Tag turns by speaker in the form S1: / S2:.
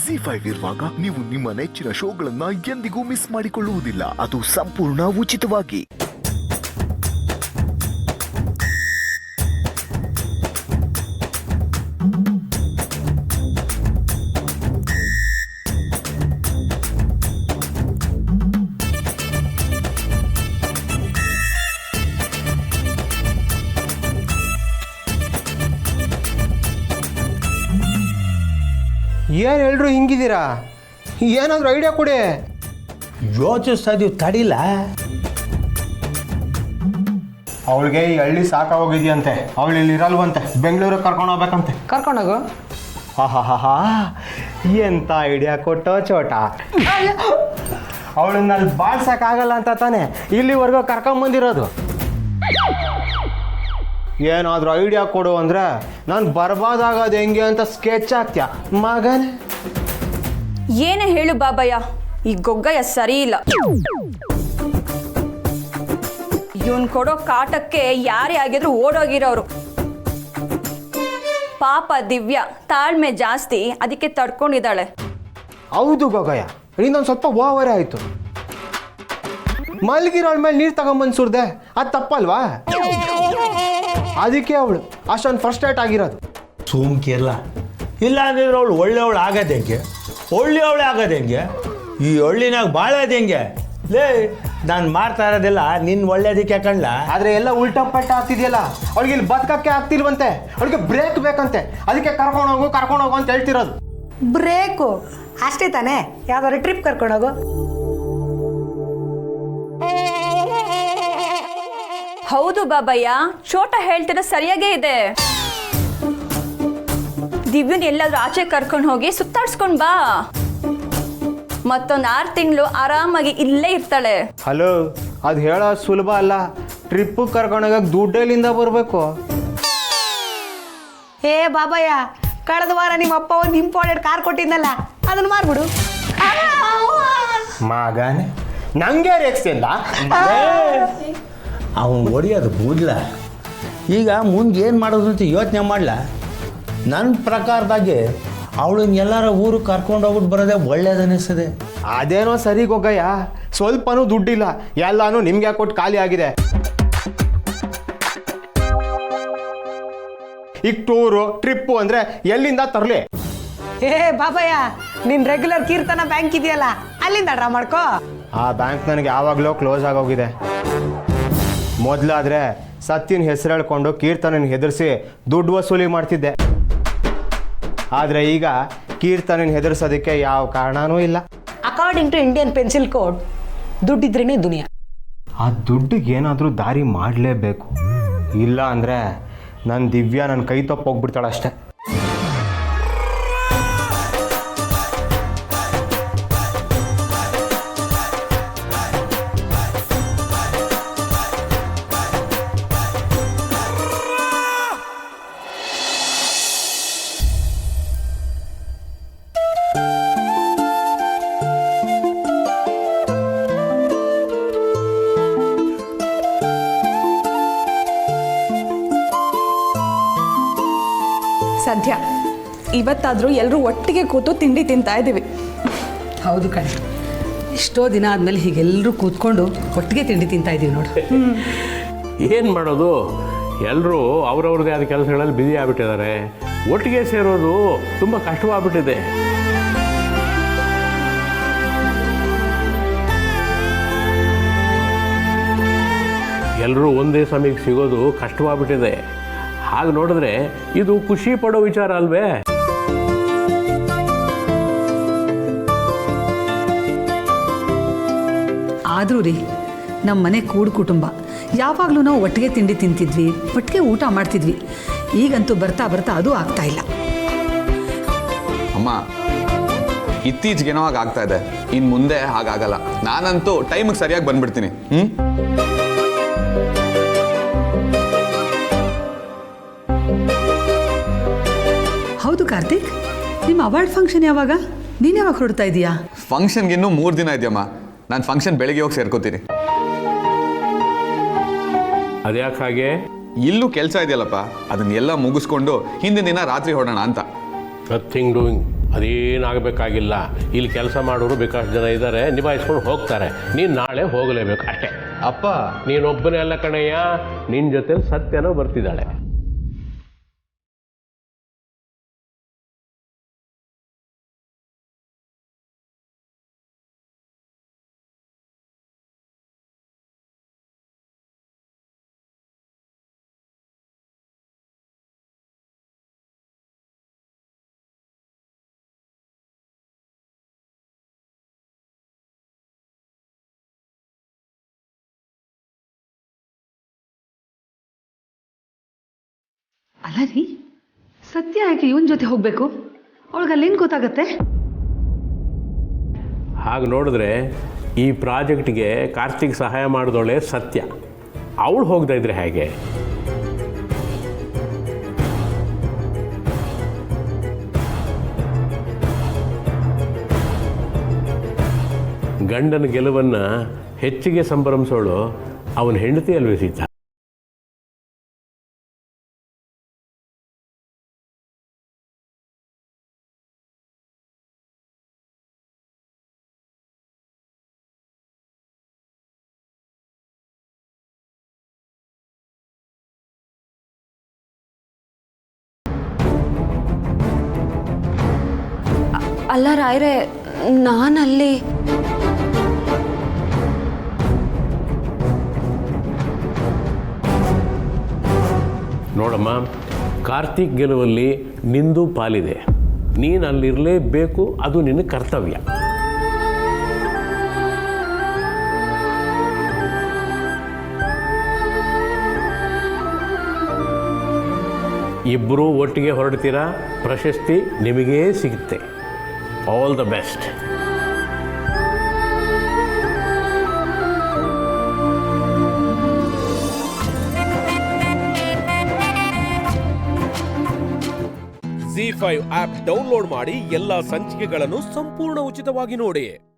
S1: ZEE5 ಇರುವಾಗ ನೀವು ನಿಮ್ಮ ನೆಚ್ಚಿನ ಶೋಗಳನ್ನ ಎಂದಿಗೂ ಮಿಸ್ ಮಾಡಿಕೊಳ್ಳುವುದಿಲ್ಲ. ಅದು ಸಂಪೂರ್ಣ ಉಚಿತವಾಗಿ.
S2: ಏನು ಎಲ್ರು ಹಿಂಗಿದ್ದೀರಾ? ಏನಾದರೂ ಐಡಿಯಾ ಕೊಡಿ.
S3: ಯೋಚಿಸ್ತಾ ಇದೀವಿ, ತಡಿಲ್ಲ.
S2: ಅವಳಿಗೆ ಈ ಹಳ್ಳಿ ಸಾಕಾಗೋಗಿದೆಯಂತೆ, ಅವಳು ಇಲ್ಲಿ ಇರಲ್ವಂತೆ, ಬೆಂಗಳೂರಿಗೆ ಕರ್ಕೊಂಡು ಹೋಗ್ಬೇಕಂತೆ.
S4: ಕರ್ಕೊಂಡೋಗು.
S2: ಹಾ ಎಂತ ಐಡಿಯಾ ಕೊಟ್ಟೋ ಚೋಟ. ಅವಳನ್ನ ಅಲ್ಲಿ ಬಾಳ್ಸಕ್ಕಾಗಲ್ಲ ಅಂತ ತಾನೆ ಇಲ್ಲಿವರೆಗೂ ಕರ್ಕೊಂಬಂದಿರೋದು. ಏನಾದರೂ ಐಡಿಯಾ ಕೊಡು ಅಂದರೆ ನಾನು ಬರ್ಬಾದಾಗೋದು ಹೆಂಗೆ ಅಂತ ಸ್ಕೆಚ್ ಹಾಕ್ತೀಯ ಮಗನೇ.
S5: ಏನೇ ಹೇಳು ಬಾಬಯ್ಯ, ಈ ಗೊಗ್ಗಯ್ಯ ಸರಿ ಇಲ್ಲ. ಇವನ್ ಕೊಡೋ ಕಾಟಕ್ಕೆ ಯಾರೇ ಆಗಿದ್ರು ಓಡೋಗಿರೋರು. ಪಾಪ ದಿವ್ಯಾ ತಾಳ್ಮೆ ಜಾಸ್ತಿ, ಅದಕ್ಕೆ ತಡ್ಕೊಂಡಿದ್ದಾಳೆ.
S2: ಹೌದು ಗೊಗಯ್ಯ, ಇನ್ನೊಂದು ಸ್ವಲ್ಪ ಓವರೇ ಆಯಿತು. ಮಲ್ಗಿರೋಳ ಮೇಲೆ ನೀರು ತಗೊಂಬಂದು ಸುರಿದೆ, ಅದು ತಪ್ಪಲ್ವಾ? ಅದಕ್ಕೆ ಅವಳು ಅಷ್ಟೊಂದು ಫಸ್ಟ್ರೇಟ್ ಆಗಿರೋದು.
S3: ಸುಮ್ಕಿರಲ್ಲ, ಇಲ್ಲ ಅಂದಿದ್ರೆ ಅವಳು ಒಳ್ಳೆಯವಳು ಆಗೋದು ಹೆಂಗೆ? ಒಳ್ಳೆಯವಳೆ ಆಗೋದು ಹೆಂಗೆ? ಈ ಹಳ್ಳಿನಾಗ ಬಾಳೋದು ಹೆಂಗೆ? ಲೇ, ನಾನು ಮಾಡ್ತಾ ಇರೋದಿಲ್ಲ ನಿನ್ನ ಒಳ್ಳೇದಕ್ಕೆ ಕಣ್ಣ.
S2: ಆದರೆ ಎಲ್ಲ ಉಲ್ಟಾ ಪಲ್ಟ ಆಗ್ತಿದೆಯಲ್ಲ. ಅವಳಿಗೆ ಇಲ್ಲಿ ಬದುಕಕ್ಕೆ ಆಗ್ತಿಲ್ವಂತೆ, ಅವಳಿಗೆ ಬ್ರೇಕ್ ಬೇಕಂತೆ, ಅದಕ್ಕೆ ಕರ್ಕೊಂಡೋಗು ಅಂತ ಹೇಳ್ತಿರೋದು.
S4: ಬ್ರೇಕು ಅಷ್ಟೇ ತಾನೇ? ಯಾವ್ದಾದ್ರು ಟ್ರಿಪ್ ಕರ್ಕೊಂಡೋಗು.
S5: ಹೌದು ಬಾಬಯ್ಯ, ಚೋಟ ಹೇಳ್ತಿರೋ ಸರಿಯಾಗೇ ಇದೆ. ದಿವ್ಯನ್ ಎಲ್ಲಾದ್ರೂ ಆಚೆ ಕರ್ಕೊಂಡು ಹೋಗಿ ಸುತ್ತಾಡ್ಸ್ಕೊಂಡ್ ಬಾ. ಮತ್ತೊಂದು 6 ತಿಂಗಳು ಆರಾಮಾಗಿ ಇಲ್ಲೇ ಇರ್ತಾಳೆ.
S2: ಹಲೋ, ಅದು ಹೇಳೋದು ಸುಲಭ ಅಲ್ಲ. ಟ್ರಿಪ್ಪು ಕರ್ಕೊಂಡೋಗಕ್ಕೆ ದುಡ್ಡೆಲ್ಲಿಂದ ಬರಬೇಕು?
S4: ಏ ಬಾಬಯ್ಯ, ಕಳೆದ ವಾರ ನಿಮ್ಮ ಅಪ್ಪ ಒಂದು ಇಂಪಾರ್ಟೆಂಟ್ ಕಾರ್ ಕೊಟ್ಟಿದ್ನಲ್ಲ, ಅದನ್ನು ಮಾರ್ಬಿಡು.
S2: ಮಗನೇ, ನಂಗೆ ರೇಕ್ಸಿಲ್ಲ.
S3: ಅವನು ಹೊಡಿಯೋದು ಬೂದ್ಲ. ಈಗ ಮುಂದೆ ಏನು ಮಾಡೋದು ಅಂತ ಯೋಚನೆ ಮಾಡಲ. ನನ್ನ ಪ್ರಕಾರದಾಗೆ ಅವಳನ್ನ ಎಲ್ಲರ ಊರು ಕರ್ಕೊಂಡು ಹೋಗ್ಬಿಟ್ಟು ಬರೋದೇ ಒಳ್ಳೇದು ಅನ್ನಿಸ್ತದೆ.
S2: ಅದೇನೋ ಸರಿ ಗೊಗ್ಗಯ್ಯ, ಸ್ವಲ್ಪನೂ ದುಡ್ಡಿಲ್ಲ, ಎಲ್ಲಾನು ನಿಮ್ಗೆ ಕೊಟ್ಟು ಖಾಲಿ ಆಗಿದೆ. ಈಗ ಟೂರು ಟ್ರಿಪ್ಪು ಅಂದರೆ ಎಲ್ಲಿಂದ ತರಲಿ?
S4: ಏ ಬಾಬಯ್ಯ, ನಿನ್ನ ರೆಗ್ಯುಲರ್ ಕೀರ್ತನ ಬ್ಯಾಂಕ್ ಇದೆಯಲ್ಲ, ಅಲ್ಲಿಂದ ಡ್ರಾ ಮಾಡ್ಕೋ.
S2: ಆ ಬ್ಯಾಂಕ್ ನನಗೆ ಯಾವಾಗಲೂ ಕ್ಲೋಸ್ ಆಗೋಗಿದೆ. ಮೊದಲಾದರೆ ಸತ್ಯನ ಹೆಸರು ಹೇಳ್ಕೊಂಡು ಕೀರ್ತನನ ಹೆದರಿಸಿ ದುಡ್ಡು ವಸೂಲಿ ಮಾಡ್ತಿದ್ದೆ. ಆದರೆ ಈಗ ಕೀರ್ತನನ ಹೆದರ್ಸೋದಕ್ಕೆ ಯಾವ ಕಾರಣನೂ ಇಲ್ಲ.
S4: According to Indian pencil code, ದುಡ್ಡಿದ್ರೇನೆ ದುನಿಯಾ.
S2: ಆ ದುಡ್ಡಿಗೆ ಏನಾದರೂ ದಾರಿ ಮಾಡಲೇಬೇಕು. ಇಲ್ಲ ಅಂದರೆ ನನ್ನ ದಿವ್ಯಾ ನನ್ನ ಕೈ ತಪ್ಪೋಗ್ಬಿಡ್ತಾಳೆ ಅಷ್ಟೆ.
S6: ಸದ್ಯ ಇವತ್ತಾದರೂ ಎಲ್ಲರೂ ಒಟ್ಟಿಗೆ ಕೂತು ತಿಂಡಿ ತಿಂತಾ ಇದ್ದೀವಿ.
S7: ಹೌದು ಕಣೆ, ಎಷ್ಟೋ ದಿನ ಆದಮೇಲೆ ಹೀಗೆಲ್ಲರೂ ಕೂತ್ಕೊಂಡು ಒಟ್ಟಿಗೆ ತಿಂಡಿ ತಿಂತಾ ಇದ್ದೀವಿ ನೋಡು.
S8: ಏನು ಮಾಡೋದು, ಎಲ್ಲರೂ ಅವ್ರವ್ರದ್ದೇ ಆದ ಕೆಲಸಗಳಲ್ಲಿ ಬ್ಯುಸಿ ಆಗಿಬಿಟ್ಟಿದ್ದಾರೆ. ಒಟ್ಟಿಗೆ ಸೇರೋದು ತುಂಬ ಕಷ್ಟವಾಗ್ಬಿಟ್ಟಿದೆ. ಎಲ್ಲರೂ ಒಂದೇ ಸಮಯಕ್ಕೆ ಸಿಗೋದು ಕಷ್ಟವಾಗ್ಬಿಟ್ಟಿದೆ. ಹಾಗೆ ನೋಡಿದ್ರೆ ಇದು ಖುಷಿ ಪಡೋ ವಿಚಾರ ಅಲ್ವೇ?
S7: ಆದರೂ ರೀ, ನಮ್ಮ ಮನೆ ಕೂಡು ಕುಟುಂಬ, ಯಾವಾಗಲೂ ನಾವು ಒಟ್ಟಿಗೆ ತಿಂಡಿ ತಿಂತಿದ್ವಿ, ಒಟ್ಟಿಗೆ ಊಟ ಮಾಡ್ತಿದ್ವಿ. ಈಗಂತೂ ಬರ್ತಾ ಬರ್ತಾ ಅದು ಆಗ್ತಾ ಇಲ್ಲ.
S9: ಅಮ್ಮ, ಇತ್ತೀಚೆಗೇನೋ ಹಾಗಾಗ್ತಾ ಇದೆ, ಇನ್ನು ಮುಂದೆ ಹಾಗಾಗಲ್ಲ. ನಾನಂತೂ ಟೈಮಿಗೆ ಸರಿಯಾಗಿ ಬಂದ್ಬಿಡ್ತೀನಿ.
S7: ಹೌದು ಕಾರ್ತಿಕ್, ನಿಮ್ಮ ಅವಾರ್ಡ್ ಫಂಕ್ಷನ್ ಯಾವಾಗ? ನೀನು ಯಾವಾಗ ಹೊರಡ್ತಾ ಇದೀಯಾ?
S9: ಫಂಕ್ಷನ್ಗೆ ಇನ್ನೂ 3 ದಿನ ಇದೆಯಮ್ಮ. ನಾನು ಫಂಕ್ಷನ್ ಬೆಳಿಗ್ಗೆ ಹೋಗಿ ಸೇರ್ಕೋತೀನಿ.
S8: ಅದ್ಯಾಕೆ ಹಾಗೆ?
S9: ಇಲ್ಲೂ ಕೆಲಸ ಇದೆಯಲ್ಲಪ್ಪ, ಅದನ್ನೆಲ್ಲ ಮುಗಿಸ್ಕೊಂಡು ಹಿಂದಿನ ದಿನ ರಾತ್ರಿ ಹೊರಡೋಣ ಅಂತ.
S8: Nothing doing. ಅದೇನಾಗಬೇಕಾಗಿಲ್ಲ. ಇಲ್ಲಿ ಕೆಲಸ ಮಾಡೋರು ಬೇಕಾಷ್ಟು ಜನ ಇದ್ದಾರೆ, ನಿಭಾಯಿಸ್ಕೊಂಡು ಹೋಗ್ತಾರೆ. ನೀನು ನಾಳೆ ಹೋಗಲೇಬೇಕು ಅಷ್ಟೇ.
S9: ಅಪ್ಪ,
S8: ನೀನೊಬ್ಬನೇ ಅಲ್ಲ ಕಣಯ್ಯ, ನಿನ್ನ ಜೊತೆ ಸತ್ಯನೂ ಬರ್ತಿದ್ದಾಳೆ.
S7: ಅಲ್ಲ ರೀ, ಸತ್ಯ ಯಾಕೆ ಇವನ್ ಜೊತೆ ಹೋಗ್ಬೇಕು? ಅವಳಿಗೆ ಅಲ್ಲೇನು ಗೊತ್ತಾಗತ್ತೆ?
S8: ಹಾಗೆ ನೋಡಿದ್ರೆ ಈ ಪ್ರಾಜೆಕ್ಟ್ಗೆ ಕಾರ್ತಿಕ್ ಸಹಾಯ ಮಾಡಿದವಳೆ ಸತ್ಯ. ಅವಳು ಹೋಗ್ತಾ ಇದ್ರೆ ಹೇಗೆ? ಗಂಡನ ಗೆಲುವನ್ನು ಹೆಚ್ಚಿಗೆ ಸಂಭ್ರಮಿಸೋಳು ಅವನ ಹೆಂಡತಿ ಅಲ್ವೇ ಸೀತಾ?
S5: ಅಲ್ಲ ರಾಯ್ರೆ, ನಾನಲ್ಲಿ
S8: ನೋಡಮ್ಮ, ಕಾರ್ತಿಕ್ ಗೆಲುವಲ್ಲಿ ನಿಂದು ಪಾಲಿದೆ. ನೀನು ಅಲ್ಲಿರಲೇಬೇಕು, ಅದು ನಿನ್ನ ಕರ್ತವ್ಯ. ಇಬ್ಬರೂ ಒಟ್ಟಿಗೆ ಹೊರಡ್ತೀರಾ, ಪ್ರಶಸ್ತಿ ನಿಮಗೇ ಸಿಗುತ್ತೆ. All the best.
S10: ZEE5 app download ಮಾಡಿ ಎಲ್ಲಾ ಸಂಚಿಕೆಗಳನ್ನು ಸಂಪೂರ್ಣ ಉಚಿತವಾಗಿ ನೋಡಿ.